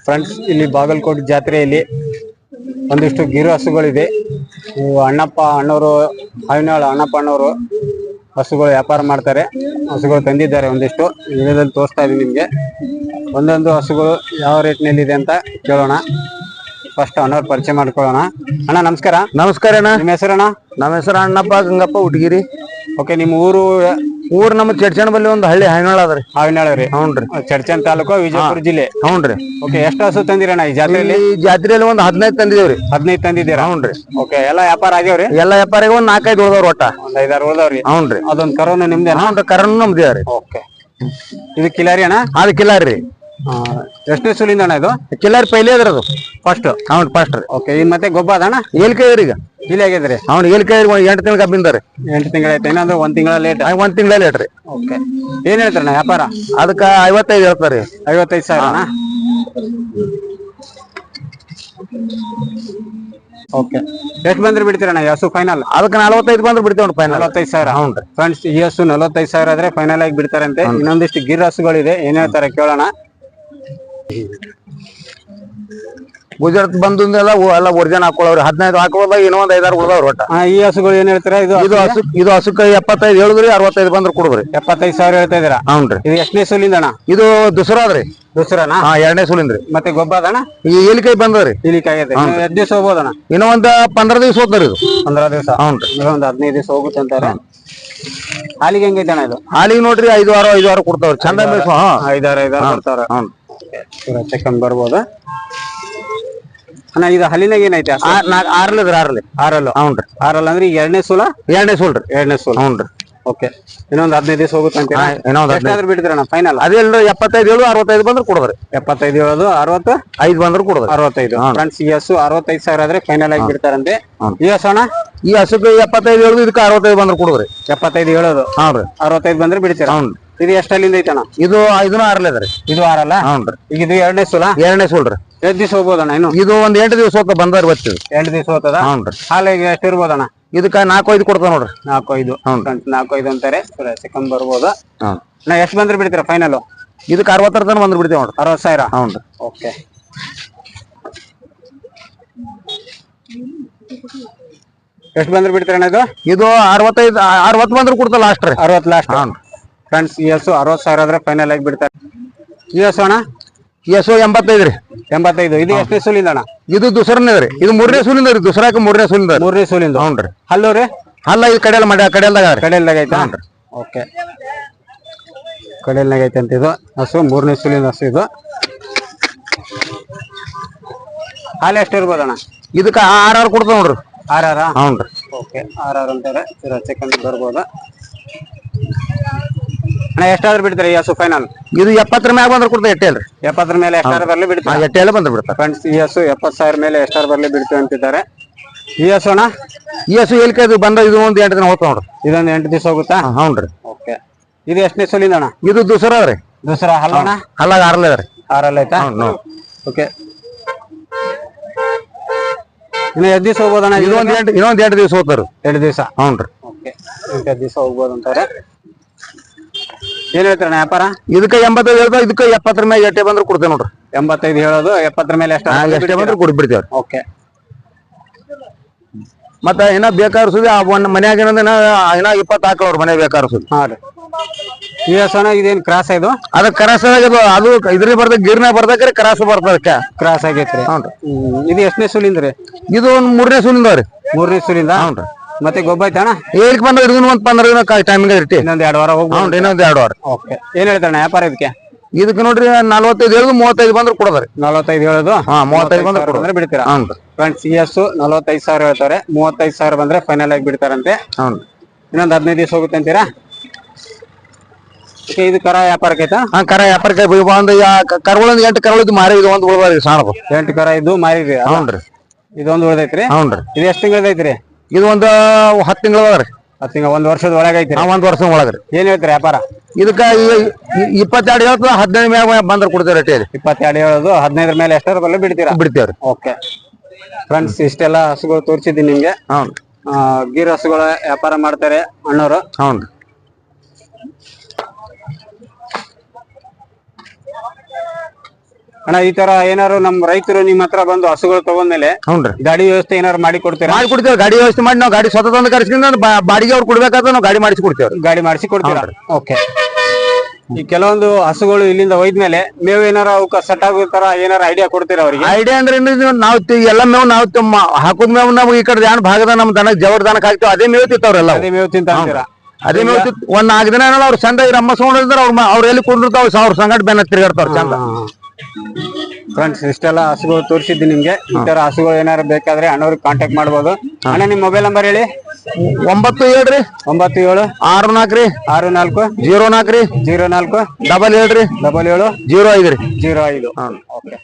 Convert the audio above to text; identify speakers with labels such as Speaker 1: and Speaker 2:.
Speaker 1: Friends, ಇಲ್ಲಿ ಬಾಗಲಕೋಟೆ ಜಾತ್ರೆಯಲ್ಲಿ ಒಂದಿಷ್ಟು ಗಿರು ಹಸುಗಳಿದೆ. ಅಣ್ಣವರು ಹಾವಿನಾಳ ಅಣ್ಣಪ್ಪ ಅಣ್ಣವರು ಹಸುಗಳು ವ್ಯಾಪಾರ ಮಾಡ್ತಾರೆ. ಹಸುಗಳು ತಂದಿದ್ದಾರೆ ಒಂದಿಷ್ಟು ವಿಡಿಯೋದಲ್ಲಿ ತೋರಿಸ್ತಾ ಇದೀನಿ ನಿಮ್ಗೆ. ಒಂದೊಂದು ಹಸುಗಳು ಯಾವ ರೇಟ್ನಲ್ಲಿ ಇದೆ ಅಂತ ಕೇಳೋಣ. ಫಸ್ಟ್ ಅಣ್ಣವ್ರ ಪರಿಚಯ ಮಾಡ್ಕೊಳ್ಳೋಣ. ಅಣ್ಣ ನಮಸ್ಕಾರ.
Speaker 2: ನಮಸ್ಕಾರ ಅಣ್ಣ.
Speaker 1: ನಿಮ್ಮ ಹೆಸರಣ್ಣ?
Speaker 2: ನಮ್ಮ ಹೆಸರು ಅಣ್ಣಪ್ಪ ಗಂಗಪ್ಪ ಹುಟ್ಗಿರಿ.
Speaker 1: ಓಕೆ, ನಿಮ್ಮ ಊರು?
Speaker 2: ನಮ್ಮ ಚಡ್ಚಣ ಬಲ್ಲಿ ಒಂದು ಹಳ್ಳಿ ಹಾವಿನಾಳ ಅದ್ರಿ.
Speaker 1: ಹಾವಿನಾಳ ರೀ?
Speaker 2: ಹ್ಞೂನ್ರಿ.
Speaker 1: ಚಡ್ಚಣ ತಾಲೂಕು, ವಿಜಯಪುರ ಜಿಲ್ಲೆ.
Speaker 2: ಹ್ಞೂನ್ರಿ.
Speaker 1: ಓಕೆ, ಎಷ್ಟು ಹಸು ತಂದಿರಣ್ಣ ಈ ಜಾತ್ರೆಯಲ್ಲಿ?
Speaker 2: ಜಾತ್ರೆಯಲ್ಲಿ ಒಂದು 15 ತಂದಿದೇವ್ರಿ.
Speaker 1: 15 ತಂದಿದ್ದೀರಾ?
Speaker 2: ಹ್ಞೂನ್ರಿ.
Speaker 1: ಓಕೆ, ಎಲ್ಲ ವ್ಯಾಪಾರ ಆಗ್ಯಾವ್ರಿ?
Speaker 2: ಎಲ್ಲ ವ್ಯಾಪಾರಿಗೆ ಒಂದು 4-5 ಉಳ್ದವ್ರಿ. ಒಟ್ಟ
Speaker 1: ಒಂದ್ 5-6 ಉಳ್ದವ್ರಿ.
Speaker 2: ಹ್ಞೂನ್ರಿ.
Speaker 1: ಅದೊಂದು ಕರೋನ ನಿಮ್ದೇ?
Speaker 2: ಹ್ಞೂನ್ರಿ, ಕರನು ನಮ್ದೇವ್ರಿ.
Speaker 1: ಓಕೆ, ಇದು ಕಿಲಾರಿ ಅಣ್ಣ?
Speaker 2: ಅದು ಕಿಲಾರಿ ರೀ.
Speaker 1: ಎಷ್ಟನೇ ಸುಲಿಂದ ಅಣ್ಣ ಇದು?
Speaker 2: ಕಿಲಾರಿ ಪೈಲೆ ಅದ್ರ ಅದು
Speaker 1: ಫಸ್ಟ್.
Speaker 2: ಹೌದು, ಫಸ್ಟ್ ರೀ.
Speaker 1: ಓಕೆ, ಇನ್ ಮತ್ತೆ ಗೊಬ್ಬ ಅದಣ್ಣ?
Speaker 2: ಏಲ್ಕೈದ್ರಿ ಈಗ.
Speaker 1: ಇಲ್ಲಿ ಆಗಿದ್ರಿ?
Speaker 2: ಅವ್ನು ಏಲ್ಕೈ 8 ತಿಂಗಳ ಕಬ್ಬಿಂದಾರಿ.
Speaker 1: 8 ತಿಂಗಳಾಯ್ತು. ಇನ್ನೊಂದು 1 ತಿಂಗಳ ಲೇಟ್?
Speaker 2: 1 ತಿಂಗಳ ಲೇಟ್ ರೀ.
Speaker 1: ಓಕೆ, ಏನ್ ಹೇಳ್ತಾರಣ್ಣ ವ್ಯಾಪಾರ?
Speaker 2: ಅದಕ್ಕೆ 55 ಹೇಳ್ತಾರೆ.
Speaker 1: 55,000 ಅಣ್ಣ? ಓಕೆ, ಎಷ್ಟು ಬಂದ್ರೆ ಬಿಡ್ತೀರಣ್ಣ ಈ ಹಸು ಫೈನಲ್?
Speaker 2: ಅದಕ್ಕೆ 45 ಬಂದ್ರೆ ಬಿಡ್ತೇವೆ ಫೈನಲ್.
Speaker 1: 45,000?
Speaker 2: ಹ್ಞೂನ್ರಿ.
Speaker 1: ಫ್ರೆಂಡ್ಸ್, ಈ ಹಸು 45,000 ಆದ್ರೆ ಫೈನಲ್ ಆಗಿ ಬಿಡ್ತಾರಂತೆ. ಇನ್ನೊಂದಿಷ್ಟು ಗಿರ್ ಹಸುಗಳಿದೆ, ಏನ್ ಹೇಳ್ತಾರೆ ಕೇಳೋಣ.
Speaker 2: ಗುಜರಾತ್ ಬಂದಿಂದೆಲ್ಲ ಎಲ್ಲ ಒರಿಜಿನ್ ಹಾಕೊಳ್ಳವ್ರಿ. 15 ಹಾಕೊಳ್ಳೋದಾಗ ಇನ್ನೂ ಒಂದು 5-6 ಉಳ್ದವ್ರಿ. ಒಟ್ಟ
Speaker 1: ಈ ಹಸುಗಳು ಏನ್ ಹೇಳ್ತೀರಾ?
Speaker 2: ಇದು ಹಸುಕ್ಕೆ 75 ಹೇಳಿದ್ರಿ. 65 ಬಂದ್ರೆ ಕೊಡುದ್ರಿ.
Speaker 1: 75,000 ಹೇಳ್ತಾ ಇದೀರಾ?
Speaker 2: ಹ್ಞೂನ್ರಿ.
Speaker 1: ಇದು ಎಷ್ಟನೇ ಸುಲಿಂದ ಅಣ್ಣ?
Speaker 2: ಇದು ದುಸರಾದ್ರಿ.
Speaker 1: ದಸರಾನ?
Speaker 2: 2ನೇ ಸುಲಿಂದ್ರಿ.
Speaker 1: ಮತ್ತೆ ಗೊಬ್ಬ ಅದಣ್ಣ?
Speaker 2: ಈ ಏಲಿಕಾಯಿ ಬಂದವ್ರಿ.
Speaker 1: ಇಲಿಕಾಯಿ ಆಗೈತೆ. ಎಷ್ಟು ದಿವಸ ಹೋಗ್ಬೋದಣ್ಣ?
Speaker 2: ಇನ್ನೂ ಒಂದು 15 ದಿವಸ ಹೋಗ್ತಾರ ಇದು.
Speaker 1: 15 ದಿವಸ?
Speaker 2: ಹ್ಞೂನ್ರಿ.
Speaker 1: ಒಂದು 15 ದಿವಸ ಹೋಗುತ್ತೆ ಅಂತಾರೆ. ಹಾಲಿಗೆ ಹೆಂಗೈತೆ ಅಣ್ಣ ಇದು?
Speaker 2: ಹಾಲಿಗೆ ನೋಡ್ರಿ 5-6 ಕೊಡ್ತಾವ್ರಿ. ಚಂದ
Speaker 1: 5-6 ಕೊಡ್ತಾರ. ಚೆಕ್ ಬರ್ಬೋದು ಅಣ್ಣ. ಇದು ಹಲ್ಲಿನಾಗ ಏನೈತೆ?
Speaker 2: 6
Speaker 1: ಆರಲ್ಲು?
Speaker 2: ಹ್ಞೂನ್ರಿ.
Speaker 1: 6 ಅಂದ್ರೆ ಈಗ 2ನೇ ಸೂಲ?
Speaker 2: 2ನೇ ಸೂಲ್ರಿ.
Speaker 1: 2ನೇ ಸೂಲ.
Speaker 2: ಹ್ಞೂನ್ರಿ.
Speaker 1: ಓಕೆ, ಇನ್ನೊಂದು 15 ದಿವಸ ಹೋಗುತ್ತೆ ಅಂತ. ಎಷ್ಟಾದ್ರೂ ಬಿಡ್ತೀರಣ್ಣ ಫೈನಲ್?
Speaker 2: ಅದೇಲ್ರಿ 75 ಹೇಳು 65 ಬಂದ್ರೆ ಕೊಡದ್ರಿ.
Speaker 1: 75 ಹೇಳೋದು, 65
Speaker 2: ಬಂದ್ರೆ ಕೊಡದ್ರಿ.
Speaker 1: 65. ಫ್ರೆಂಡ್ಸ್, ಈ ಹಸು 65,000 ಆದ್ರೆ ಫೈನಲ್ ಆಗಿ ಬಿಡ್ತಾರಂತೆ. ಈ ಹಸು ಅಣ್ಣ?
Speaker 2: ಈ ಹಸುಕ್ಕೆ 75 ಹೇಳುದು, ಇದಕ್ಕೆ 65 ಬಂದ್ರೆ ಕೊಡದ್ರಿ.
Speaker 1: 75 ಹೇಳೋದು, 65 ಬಂದ್ರೆ ಬಿಡ್ತೀರಾ? ಇದು ಎಷ್ಟು ಅಲ್ಲಿಂದ ಐತಣ್ಣ? ಇದು
Speaker 2: 5-6 ಅದ್ರಿ.
Speaker 1: ಇದು 6
Speaker 2: ಹ್ಞೂನ್ರಿ.
Speaker 1: ಈಗ ಇದು 2ನೇ ಸೂಲ?
Speaker 2: 2ನೇ ಸೂಲ್ರಿ.
Speaker 1: ಎಷ್ಟು ದಿವಸ ಹೋಗ್ಬೋದಣ್ಣ? ಇನ್ನು
Speaker 2: ಇದು ಒಂದು 8 ದಿವಸ ಹೋಗ್ತಾ ಬಂದಾರ ಬರ್ತೀವಿ.
Speaker 1: 8 ದಿವಸ ಹೋಗ್ತದ?
Speaker 2: ಹ್ಞೂನ್ರಿ.
Speaker 1: ಹಾಲಿಗೆ ಎಷ್ಟು ಇರ್ಬೋದಣ್ಣ?
Speaker 2: ಇದಕ್ಕೆ 4-5 ಕೊಡ್ತಾವ ನೋಡ್ರಿ.
Speaker 1: 4-5. 4-5 ಅಂತಾರೆ. ಸೆಕೆಂಡ್ ಬರ್ಬೋದು.
Speaker 2: ನಾ
Speaker 1: ಎಷ್ಟು ಬಂದ್ರೆ ಬಿಡ್ತೀರಾ ಫೈನಲ್?
Speaker 2: ಇದಕ್ಕೆ 60 ತನಕ ಬಂದ್ರೆ ಬಿಡ್ತೇವೆ ನೋಡ್ರಿ.
Speaker 1: 60,000?
Speaker 2: ಹ್ಞೂನ್ರಿ.
Speaker 1: ಓಕೆ, ಎಷ್ಟು ಬಂದ್ರೆ ಬಿಡ್ತೀರಣ್ಣ ಇದು?
Speaker 2: ಇದು 60 ಬಂದ್ರೆ ಕೊಡ್ತಾ ಲಾಸ್ಟ್ ರೀ.
Speaker 1: 60 ಲಾಸ್ಟ್? ಫ್ರೆಂಡ್ಸ್, ಈ ಹಸು 60,000 ಆದ್ರೆ ಫೈನಲ್ ಆಗಿ ಬಿಡ್ತಾರೆ. ಈ ಹಸು ಅಣ್ಣ?
Speaker 2: ಈ ಹಸು 85 ರೀ.
Speaker 1: 85. ಇದು ಎಷ್ಟನೇ ಸೂಲಿಂದ ಅಣ್ಣ?
Speaker 2: ಇದು ದುಸರನೇ ರೀ. ಇದು 3ನೇ ಸೂಲಿಂದ ರೀ. ದುಸರಾಕ 3ನೇ ಸೂಲಿಂದ.
Speaker 1: 3ನೇ ಸೂಲಿಂದ?
Speaker 2: ಹ್ಞೂನ್ರಿ.
Speaker 1: ಹಲ್ಲು ರೀ?
Speaker 2: ಅಲ್ಲ, ಇದು ಕಡೆಯಲ್ದಾಗ
Speaker 1: ಐತಾ? ಓಕೆ, ಕಡೆಯಲ್ನಾಗ ಐತೆ ಅಂತ. ಇದು ಹಸು 3ನೇ ಸೂಲಿಂದ ಹಸು. ಇದು ಹಾಲು ಎಷ್ಟು ಇರ್ಬೋದಣ್ಣ? ಇದಕ್ಕೆ
Speaker 2: 6 ಕೊಡ್ತಾವ ನೋಡ್ರಿ.
Speaker 1: 6?
Speaker 2: ಹ್ಞೂನ್ರಿ.
Speaker 1: ಓಕೆ, 6 ಅಂತಾರೆ. ಸೆಕೆಂಡ್ ಬರ್ಬೋದು ಅಣ್ಣ. ಎಷ್ಟಾದ್ರೂ ಬಿಡ್ತಾರೆ ಈ ಹಸು ಫೈನಲ್?
Speaker 2: ಇದು 70 ಮ್ಯಾಗ ಬಂದ್ರೆ ಕೊಡ್ತಾ. ಎಟ್ಟೆಲ್ರಿ?
Speaker 1: 70 ಮೇಲೆ ಎಷ್ಟಾದ್ರೂ ಬರ್ಲಿ ಬಿಡ್ತಾರೆ?
Speaker 2: ಎಟ್ಟೆಲ್ಲ ಬಂದ್ರೆ ಬಿಡ್ತಾರೆ.
Speaker 1: ಫ್ರೆಂಡ್ಸ್, ಈ ಹಸು 70,000 ಮೇಲೆ ಎಷ್ಟಾದ್ರೂ ಬರ್ಲಿ ಬಿಡ್ತೀವಿ ಅಂತಿದ್ದಾರೆ. ಈ ಹಸು ಅಣ್ಣ?
Speaker 2: ಈ ಹಸು ಏಲ್ಕೈದು ಬಂದ. ಇದು ಒಂದು 8 ದಿನ ಹೋಗ್ತಾವ ನೋಡ್ರಿ.
Speaker 1: ಇದೊಂದು 8 ದಿವಸ ಹೋಗುತ್ತಾ?
Speaker 2: ಹ್ಞೂನ್ರಿ.
Speaker 1: ಓಕೆ, ಇದು ಎಷ್ಟನೇ ಸೂಲಿಂದ ಅಣ್ಣ?
Speaker 2: ಇದು ದುಸರಾ ರೀ.
Speaker 1: ದಸರಾ ಹಲ್ಲಣ್ಣ?
Speaker 2: ಹಲ್ಲಾಗ 6 ರೀ.
Speaker 1: 6 ಆಯ್ತಾ? ಓಕೆ, ಇನ್ನು 8 ದಿವಸ ಹೋಗ್ಬೋದಣ್ಣ?
Speaker 2: ಇನ್ನೊಂದು 8 ದಿವಸ ಹೋಗ್ತಾರ.
Speaker 1: 2 ದಿವಸ?
Speaker 2: ಹ್ಞೂನ್ರಿ.
Speaker 1: ಓಕೆ, 8 ದಿವಸ ಹೋಗ್ಬೋದು ಅಂತಾರೆ. ಏನ್ ಹೇಳ್ತಾರಣ್ಣ ವ್ಯಾಪಾರ?
Speaker 2: ಇದಕ್ಕೆ 85 ಹೇಳ್ತಾ. ಇದಕ್ಕೆ 70 ಮ್ಯಾಗ ಎಟ್ಟೆ ಬಂದ್ರೆ ಕೊಡ್ತೇವೆ ನೋಡ್ರಿ.
Speaker 1: 85 ಹೇಳೋದು, 70 ಮೇಲೆ
Speaker 2: ಎಷ್ಟೇ ಬಂದ್ರೆ ಕೊಡ್ಬಿಡ್ತೇವ್ರಿ.
Speaker 1: ಓಕೆ,
Speaker 2: ಮತ್ತೆ ಇನ್ನ ಬೇಕಾದ್ರೆ ಸುದ್ದಿ ಮನ್ಯಾಗ ಇನ್ನ 20 ಹಾಕವ್ರ ಮನೆ ಬೇಕಾದ್ರೆ ಸುದ್ದಿ.
Speaker 1: ಹಾ ರೀ. ಈ ಹಸನ ಇದೇನ್ ಕ್ರಾಸ್? ಇದು
Speaker 2: ಅದ ಕ್ರಾಸ್ ಅದು ಇದ್ರ ಬರ್ದ ಗಿರ್ನ ಬರ್ದಕ್ರಿ ಕ್ರಾಸ್ ಬರ್ತದ.
Speaker 1: ಕ್ರಾಸ್ ಆಗೈತ್ರಿ? ಇದು ಎಷ್ಟನೇ ಸೂಲಿಂದ್ರಿ?
Speaker 2: ಇದು ಒಂದು 3ನೇ ಸೂಲಿಂದ ರೀ.
Speaker 1: 3ನೇ ಸೂಲಿಂದ? ಮತ್ತೆ ಗೊಬ್ಬ ಐತಣ್ಣ?
Speaker 2: ಏಕ್ ಬಂದ ಇದನ್ನ ಒಂದು 15 ದಿನ ಟೈಮಿಂಗ್ ಇರ್ತಿ.
Speaker 1: ಇನ್ನೊಂದು 2 ವಾರ ಹೋಗ್ಬೋದು?
Speaker 2: ಇನ್ನೊಂದು 2 ವಾರ.
Speaker 1: ಓಕೆ, ಏನ್ ಹೇಳ್ತಾರಣ್ಣ ವ್ಯಾಪಾರ ಇದಕ್ಕೆ?
Speaker 2: ಇದಕ್ಕೆ ನೋಡ್ರಿ 45 ಹೇಳುದು, 35 ಬಂದ್ರೆ ಕೊಡೋದ್ರಿ.
Speaker 1: 45 ಹೇಳೋದು,
Speaker 2: 35 ಬಂದ್ರೆ
Speaker 1: ಬಿಡ್ತೀರಾ? ಫ್ರೆಂಡ್ಸ್, ಈ ಹಸು 45,000 ಹೇಳ್ತಾರೆ. 35,000 ಬಂದ್ರೆ ಫೈನಲ್ ಆಗಿ ಬಿಡ್ತಾರಂತೆ. ಇನ್ನೊಂದು 15 ದಿವಸ ಹೋಗುತ್ತೆ ಅಂತೀರಾ? ಇದು ಕರ ವ್ಯಾಪಾರಕ್ಕೆ ಐತಾ?
Speaker 2: ಕರ ವ್ಯಾಪಾರಕ್ಕೆ ಒಂದು ಕರುಗಳೊಂದು 8 ಕರುಗಳಿದ್ದು ಮಾರಿ. ಇದು ಒಂದು ಉಳ್ದಾರಿ ಸಾಣದು.
Speaker 1: 8 ಕರ ಇದ್ದು ಮಾರಿರಿ?
Speaker 2: ಹ್ಞೂನ್ರಿ.
Speaker 1: ಇದೊಂದು ಉಳ್ದೈತ್ರಿ?
Speaker 2: ಹ್ಞೂನ್ರಿ.
Speaker 1: ಇದು ಎಷ್ಟು ತಿಂಗಳದೈತ್ರಿ?
Speaker 2: ಇದು ಒಂದು 10 ತಿಂಗಳ ರೀ.
Speaker 1: 10 ತಿಂಗಳ? 1 ವರ್ಷದ ಒಳಗೆ ಐತಿ?
Speaker 2: 1 ವರ್ಷದ ಒಳಗ್ರಿ.
Speaker 1: ಏನ್ ಹೇಳ್ತೀರಿ ವ್ಯಾಪಾರ?
Speaker 2: ಇದಕ್ಕೆ 22 ಹೇಳ್ತದ. 15 ಮ್ಯಾಗ ಬಂದ್ರೆ ಕೊಡ್ತೇವೆ ರೇಟ್.
Speaker 1: 22 ಹೇಳೋದು, 15 ಮೇಲೆ ಎಷ್ಟಾರ ಬರಲಿ ಬಿಡ್ತೀರಾ?
Speaker 2: ಬಿಡ್ತೇವ್ರಿ.
Speaker 1: ಓಕೆ ಫ್ರೆಂಡ್ಸ್, ಇಷ್ಟೆಲ್ಲ ಹಸುಗಳು ತೋರಿಸಿದ್ದೀನಿ ನಿಮ್ಗೆ. ಗೀರ್ ಹಸುಗಳ ವ್ಯಾಪಾರ ಮಾಡ್ತಾರೆ ಅಣ್ಣವರು. ಅಣ್ಣ ಈ ತರ ಏನಾರು ನಮ್ ರೈತರು ನಿಮ್ ಹತ್ರ ಬಂದು ಹಸುಗಳು ತಗೊಂಡ್ಮೇಲೆ
Speaker 2: ಹ್ಞೂನ್ರಿ
Speaker 1: ಗಾಡಿ ವ್ಯವಸ್ಥೆ ಏನಾರು ಮಾಡಿ ಕೊಡ್ತೀರಾ?
Speaker 2: ಮಾಡಿ ಕೊಡ್ತೇವೆ. ಗಾಡಿ ವ್ಯವಸ್ಥೆ ಮಾಡಿ ನಾವು ಗಾಡಿ ಸ್ವತಃ ತಂದು ಕರ್ಸ್ಕೊಂಡು ಬಾಡಿಗೆ ಅವ್ರು ಕೊಡ್ಬೇಕಾದ್ರೆ ನಾವು ಗಾಡಿ ಮಾಡಿಸಿ ಕೊಡ್ತೇವ್ರಿ.
Speaker 1: ಗಾಡಿ ಮಾಡಿಸಿ ಕೊಡ್ತೀರಾ? ಓಕೆ. ಈ ಕೆಲವೊಂದು ಹಸುಗಳು ಇಲ್ಲಿಂದ ಒಯ್ದ್ಮೇಲೆ ಮೇವು ಏನಾರ ಅವಕ್ಕ ಸೆಟ್ ಆಗೋ ತರ ಏನಾರ ಐಡಿಯಾ ಕೊಡ್ತೀರಾ ಅವರಿಗೆ?
Speaker 2: ಐಡಿಯಾ ಅಂದ್ರೆ ನಾವು ಎಲ್ಲ ಮೇವು ನಾವು ಹಾಕುದ ಮೇವು ನಾವು ಈ ಕಡೆ ಯಾನ್ ಭಾಗದ ನಮ್ ದನ ಜವರ್ ದನಕ್ ಹಾಕ್ತೇವೆ, ಅದೇ ಮೇವು ತಿಂತಾವ್ರೆಲ್ಲ.
Speaker 1: ಅದೇ ಮೇವು ತಿಂತ ಅಂತೀರಾ?
Speaker 2: ಅದೇ ಮೇವು ಒಂದ್ 4 ದಿನ ಅವ್ರು ಚಂದ ರಮ್ಮ ಸೌಂಡ್ ಅವ್ರು ಎಲ್ಲಿ ಕುಂಡಿರ್ತಾವ ಅವ್ರ ಸಂಗಟ ಬೆನ್ನ ತಿರ್ಗಾಡ್ತಾವ್ರ ಚಂದ.
Speaker 1: ಫ್ರೆಂಡ್ಸ್ ಇಷ್ಟೆಲ್ಲ ಹಸುಗಳು ತೋರಿಸಿದ್ದು ನಿಮ್ಗೆ. ಈ ತರ ಹಸುಗಳು ಏನಾರು ಬೇಕಾದ್ರೆ ಅಣ್ಣವ್ರಿಗೆ ಕಾಂಟ್ಯಾಕ್ಟ್ ಮಾಡ್ಬೋದು. ಅಣ್ಣ ನಿಮ್ ಮೊಬೈಲ್ ನಂಬರ್ ಹೇಳಿ.
Speaker 2: 97
Speaker 1: 97
Speaker 2: 64
Speaker 1: 64
Speaker 2: 04
Speaker 1: 04
Speaker 2: 77
Speaker 1: 77
Speaker 2: 05
Speaker 1: 05. ಓಕೆ.